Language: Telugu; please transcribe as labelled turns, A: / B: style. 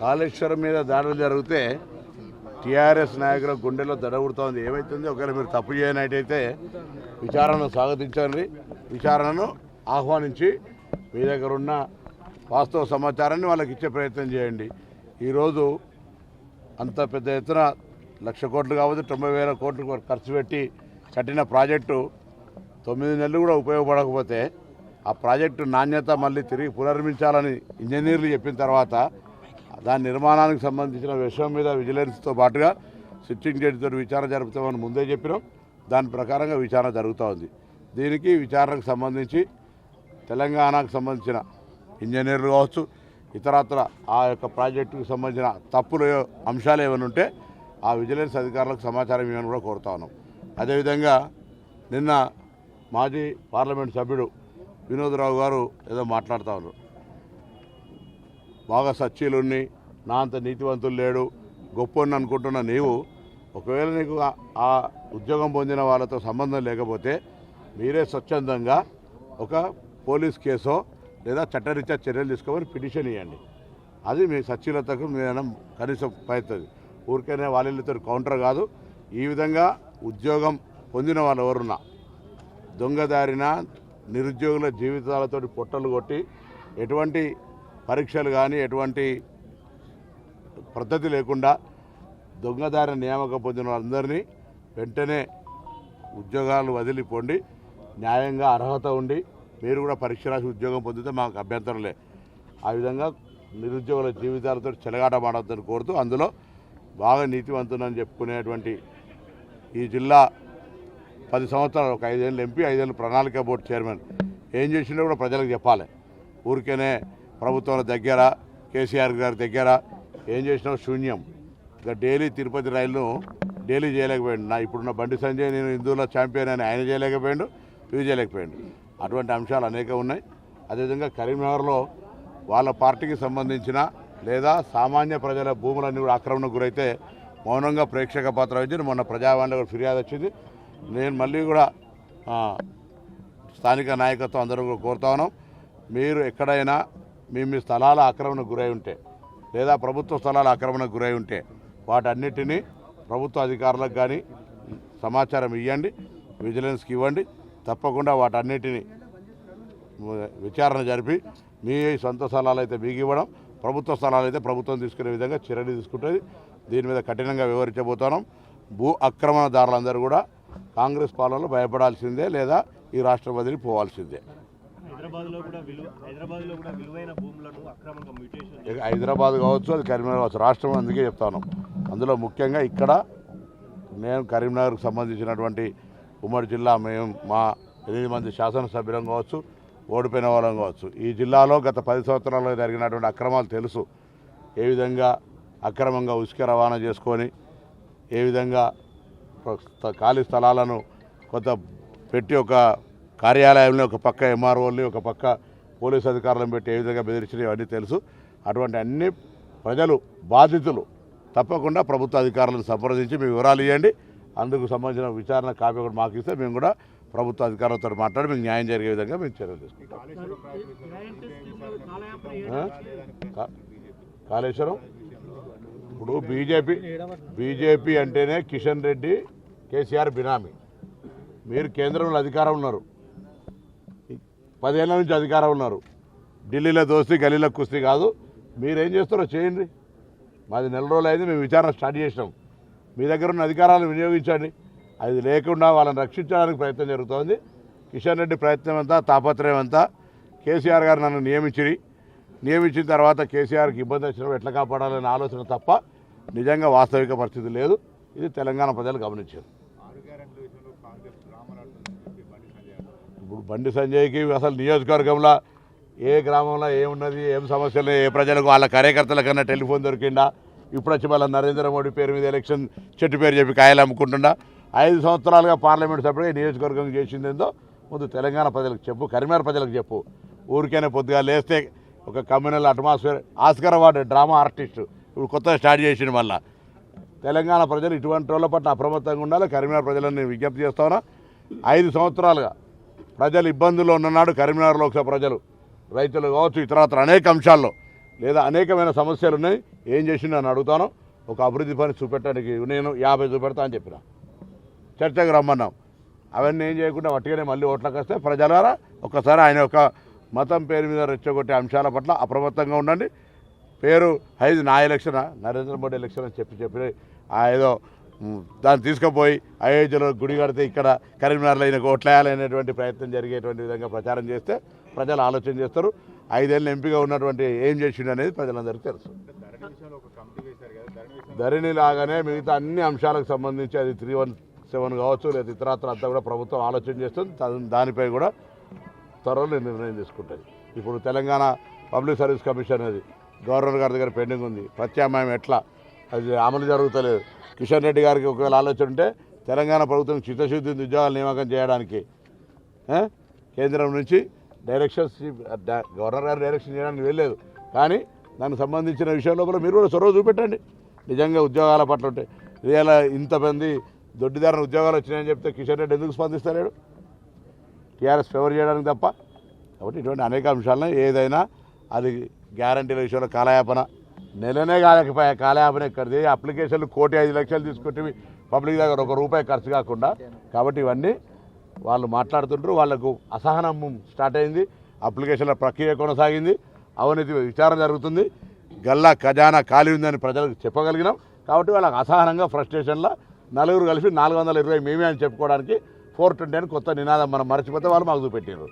A: కాళేశ్వరం మీద దాడులు జరిగితే టీఆర్ఎస్ నాయకుల గుండెలో దడబుడుతోంది. ఏమైతుంది, ఒకవేళ మీరు తప్పు చేయనట్టయితే విచారణను స్వాగతించండి, విచారణను ఆహ్వానించి మీ దగ్గర ఉన్న వాస్తవ సమాచారాన్ని వాళ్ళకి ఇచ్చే ప్రయత్నం చేయండి. ఈరోజు అంత పెద్ద ఎత్తున 1,00,000 కోట్లు కావచ్చు, 90,000 కోట్లు ఖర్చు పెట్టి కట్టిన ప్రాజెక్టు 9 నెలలు కూడా ఉపయోగపడకపోతే ఆ ప్రాజెక్టు నాణ్యత మళ్ళీ తిరిగి పునర్మించాలని ఇంజనీర్లు చెప్పిన తర్వాత దాని నిర్మాణానికి సంబంధించిన విషయం మీద విజిలెన్స్తో పాటుగా సిట్టింగ్ జడ్జితో విచారణ జరుపుతామని ముందే చెప్పినాం. దాని ప్రకారంగా విచారణ జరుగుతూ ఉంది. దీనికి విచారణకు సంబంధించి తెలంగాణకు సంబంధించిన ఇంజనీర్లు కావచ్చు, ఇతరత్ర ఆ యొక్క ప్రాజెక్టుకు సంబంధించిన తప్పులు అంశాలు ఏమైనా ఉంటే ఆ విజిలెన్స్ అధికారులకు సమాచారం ఇవ్వని కూడా కోరుతా ఉన్నాం. అదేవిధంగా నిన్న మాజీ పార్లమెంట్ సభ్యుడు వినోద్రావు గారు ఏదో మాట్లాడుతూ ఉన్నారు. బాగా సచ్చీలున్ని, నా అంత నీతివంతులు లేడు, గొప్పని అనుకుంటున్న నీవు ఒకవేళ నీకు ఆ ఉద్యోగం పొందిన వాళ్ళతో సంబంధం లేకపోతే మీరే స్వచ్ఛందంగా ఒక పోలీస్ కేసో లేదా చట్టరీత్యా చర్యలు తీసుకోమని పిటిషన్ ఇవ్వండి. అది మీ సచ్చీలతకు మేము కనీసం పడుతుంది. ఊరికైనా వాళ్ళతో కౌంటర్ కాదు. ఈ విధంగా ఉద్యోగం పొందిన వాళ్ళు ఎవరున్నా దొంగదారిన నిరుద్యోగుల జీవితాలతో పొట్టలు కొట్టి ఎటువంటి పరీక్షలు కానీ ఎటువంటి పద్ధతి లేకుండా దొంగదారిన నియామకం పొందిన వాళ్ళందరినీ వెంటనే ఉద్యోగాలు వదిలిపోండి. న్యాయంగా అర్హత ఉండి మీరు కూడా పరీక్ష రాసి ఉద్యోగం పొందితే మాకు అభ్యంతరం లే. ఆ విధంగా నిరుద్యోగుల జీవితాలతో చెలగాటమాడొద్దని కోరుతూ అందులో బాగా నీతివంతునని చెప్పుకునేటువంటి ఈ జిల్లా 10 సంవత్సరాలు, ఒక 5 ఏళ్ళు ఎంపీ, 5 ఏళ్ళు ప్రణాళిక బోర్డు చైర్మన్ ఏం చేసిండో కూడా ప్రజలకు చెప్పాలి. ఊరికేనే ప్రభుత్వం దగ్గర కేసీఆర్ గారి దగ్గర ఏం చేసినా శూన్యం. ఇక డైలీ తిరుపతి రైలును డైలీ చేయలేకపోయాడు. ఇప్పుడున్న బండి సంజయ్ నేను హిందువుల ఛాంపియన్ అని ఆయన చేయలేకపోయాడు, ఇవి చేయలేకపోయాడు. అటువంటి అంశాలు అనేక ఉన్నాయి. అదేవిధంగా కరీంనగర్లో వాళ్ళ పార్టీకి సంబంధించిన లేదా సామాన్య ప్రజల భూములన్నీ కూడా ఆక్రమణకు గురైతే మౌనంగా ప్రేక్షక పాత్ర వహించి మొన్న ప్రజావాణిలో ఫిర్యాదు వచ్చింది. నేను మళ్ళీ కూడా స్థానిక నాయకత్వం అందరూ కూడా కోరుతా ఉన్నాం. మీరు ఎక్కడైనా మీ స్థలాల ఆక్రమణకు గురై ఉంటే లేదా ప్రభుత్వ స్థలాల ఆక్రమణకు గురై ఉంటే వాటన్నిటినీ ప్రభుత్వ అధికారులకు కానీ సమాచారం ఇవ్వండి, విజిలెన్స్కి ఇవ్వండి. తప్పకుండా వాటన్నిటిని విచారణ జరిపి మీ సొంత స్థలాలు అయితే మీకు ఇవ్వడం, ప్రభుత్వ స్థలాలు అయితే ప్రభుత్వం తీసుకునే విధంగా చర్యలు తీసుకుంటుంది. దీని మీద కఠినంగా వివరించబోతున్నాం. భూ ఆక్రమణదారులందరూ కూడా కాంగ్రెస్ పాలనలో భయపడాల్సిందే లేదా ఈ రాష్ట్రం వదిలి పోవాల్సిందే. హైదరాబాద్ కావచ్చు, అది కరీంనగర్ కావచ్చు, రాష్ట్రం అందుకే చెప్తాను. అందులో ముఖ్యంగా ఇక్కడ నేను కరీంనగర్కు సంబంధించినటువంటి ఉమ్మడి జిల్లా మా 8 మంది శాసనసభ్యులం కావచ్చు, ఓడిపోయిన వాళ్ళం కావచ్చు. ఈ జిల్లాలో గత 10 సంవత్సరాల్లో జరిగినటువంటి అక్రమాలు తెలుసు. ఏ విధంగా అక్రమంగా ఉసుక రవాణా చేసుకొని, ఏ విధంగా ఖాళీ స్థలాలను కొంత పెట్టి ఒక కార్యాలయంలో ఒక పక్క ఎంఆర్ఓల్ని ఒక పక్క పోలీసు అధికారులను పెట్టి ఏ విధంగా బెదిరించినా ఇవన్నీ తెలుసు. అటువంటి అన్ని ప్రజలు బాధితులు తప్పకుండా ప్రభుత్వ అధికారులను సంప్రదించి మీ వివరాలు ఇవ్వండి. అందుకు సంబంధించిన విచారణ కాపీ కూడా మాకు ఇస్తే మేము కూడా ప్రభుత్వ అధికారులతో మాట్లాడి మీకు న్యాయం జరిగే విధంగా మేము చర్యలు తీసుకుంటాం. కాళేశ్వరం ఇప్పుడు బీజేపీ అంటేనే కిషన్ రెడ్డి, కేసీఆర్ బినామీ. మీరు కేంద్రంలో అధికారం ఉన్నారు, 10 ఏళ్ల నుంచి అధికారం ఉన్నారు. ఢిల్లీలో దోస్తీ గల్లీలో కుస్తీ కాదు. మీరేం చేస్తారో చేయండి. మాది 4 రోజులు అయింది, మేము విచారణ స్టార్ట్ చేసినాం. మీ దగ్గర ఉన్న అధికారాలను వినియోగించండి. అది లేకుండా వాళ్ళని రక్షించడానికి ప్రయత్నం జరుగుతోంది. కిషన్ రెడ్డి ప్రయత్నం అంతా, తాపత్రయం అంతా కేసీఆర్ గారు నన్ను నియమించిన తర్వాత కేసీఆర్కి ఇబ్బంది వచ్చినప్పుడు ఎట్లా కాపాడాలనే ఆలోచన తప్ప నిజంగా వాస్తవిక పరిస్థితి లేదు. ఇది తెలంగాణ ప్రజలు గమనించారు. ఇప్పుడు బండి సంజయ్కి అసలు నియోజకవర్గంలో ఏ గ్రామంలో ఏమున్నది, ఏం సమస్యలు, ఏ ప్రజలకు వాళ్ళ కార్యకర్తల కన్నా టెలిఫోన్ దొరికిందా? ఇప్పుడు వచ్చి మళ్ళీ నరేంద్ర మోడీ పేరు మీద ఎలక్షన్ చెట్టు పేరు చెప్పి కాయలు అమ్ముకుంటుండా? 5 సంవత్సరాలుగా పార్లమెంట్ సభ్యుడిగా నియోజకవర్గం చేసిందేందో ముందు తెలంగాణ ప్రజలకు చెప్పు, కరీంనగర్ ప్రజలకు చెప్పు. ఊరికైనా పొద్దుగా లేస్తే ఒక communal atmosphere, Oscar award drama artist ఇప్పుడు కొత్తగా స్టార్ట్ చేసిండు. మళ్ళీ తెలంగాణ ప్రజలు ఇటువంటి వాళ్ళ పట్ల అప్రమత్తంగా ఉండాలి. కరీంనగర్ ప్రజలను నేను విజ్ఞప్తి చేస్తాను. 5 సంవత్సరాలుగా ప్రజలు ఇబ్బందుల్లో ఉన్ననాడు కరీంనగర్ లోక్సభ ప్రజలు, రైతులు కావచ్చు, ఇతరత్ర అనేక అంశాల్లో లేదా అనేకమైన సమస్యలు ఉన్నాయి, ఏం చేసిండు అని అడుగుతాను. ఒక అభివృద్ధి పని చూపెట్టడానికి నేను 50 చూపెడతా అని చెప్పిన, చర్చకు రమ్మన్నాం. అవన్నీ ఏం చేయకుండా వట్టిగానే మళ్ళీ ఓట్లకు వస్తే ప్రజలారా ఒక్కసారి ఆయన యొక్క మతం పేరు మీద రెచ్చగొట్టే అంశాల పట్ల అప్రమత్తంగా ఉండండి. పేరు ఐదు నా ఎలక్షనా, నరేంద్ర మోడీ ఎలక్షన్ అని చెప్పి ఏదో దాన్ని తీసుకుపోయి అయోధ్యలో గుడి కడితే ఇక్కడ కరీంనగర్లో ఈయనకు ఓట్లేయాలనేటువంటి ప్రయత్నం జరిగేటువంటి విధంగా ప్రచారం చేస్తే ప్రజలు ఆలోచన చేస్తారు. 5 ఏళ్ళు ఎంపీగా ఉన్నటువంటి ఏం చేసిండు అనేది ప్రజలందరికీ తెలుసు. ధరణి లాగానే మిగతా అన్ని అంశాలకు సంబంధించి అది 317 కావచ్చు లేదా ఇతరత్ర అంతా కూడా ప్రభుత్వం ఆలోచన చేస్తుంది. దానిపై కూడా త్వరలో నిర్ణయం తీసుకుంటుంది. ఇప్పుడు తెలంగాణ పబ్లిక్ సర్వీస్ కమిషన్ అది గవర్నర్ గారి దగ్గర పెండింగ్ ఉంది. ప్రత్యామ్నాయం ఎట్లా అది అమలు జరుగుతలేదు. కిషన్ రెడ్డి గారికి ఒకవేళ ఆలోచన ఉంటే తెలంగాణ ప్రభుత్వం చిత్తశుద్ధి ఉద్యోగాలు నియామకం చేయడానికి కేంద్రం నుంచి డైరెక్షన్స్ గవర్నర్ గారు డైరెక్షన్ చేయడానికి వెళ్ళలేదు. కానీ దానికి సంబంధించిన విషయం లోపల మీరు కూడా చొరవ చూపెట్టండి. నిజంగా ఉద్యోగాల పట్ల ఉంటే ఇవాళ ఇంతమంది దొడ్డిదారిన ఉద్యోగాలు వచ్చినాయని చెప్తే కిషన్ రెడ్డి ఎందుకు స్పందిస్తలేడు? టీఆర్ఎస్ ఫేవర్ చేయడానికి తప్ప. కాబట్టి ఇటువంటి అనేక అంశాలను ఏదైనా అది గ్యారంటీల విషయంలో కాలయాపన నెలనే కాలేకపోయా. కాలయాపన ఎక్కడిది? అప్లికేషన్లు 1,05,00,000 తీసుకుంటే పబ్లిక్ దగ్గర ₹1 ఖర్చు కాకుండా. కాబట్టి ఇవన్నీ వాళ్ళు మాట్లాడుతుంటారు. వాళ్లకు అసహనం స్టార్ట్ అయింది. అప్లికేషన్ల ప్రక్రియ కొనసాగింది. అవినీతి విచారణ జరుగుతుంది. గల్లా ఖజానా ఖాళీ ఉందని ప్రజలకు చెప్పగలిగినాం. కాబట్టి వాళ్ళకి అసహనంగా ఫ్రస్ట్రేషన్లో నలుగురు కలిసి 420 మేమే అని చెప్పుకోవడానికి 420 అని కొత్త నినాదం మనం మర్చిపోతే వాళ్ళు మాకు చూపెట్టారు.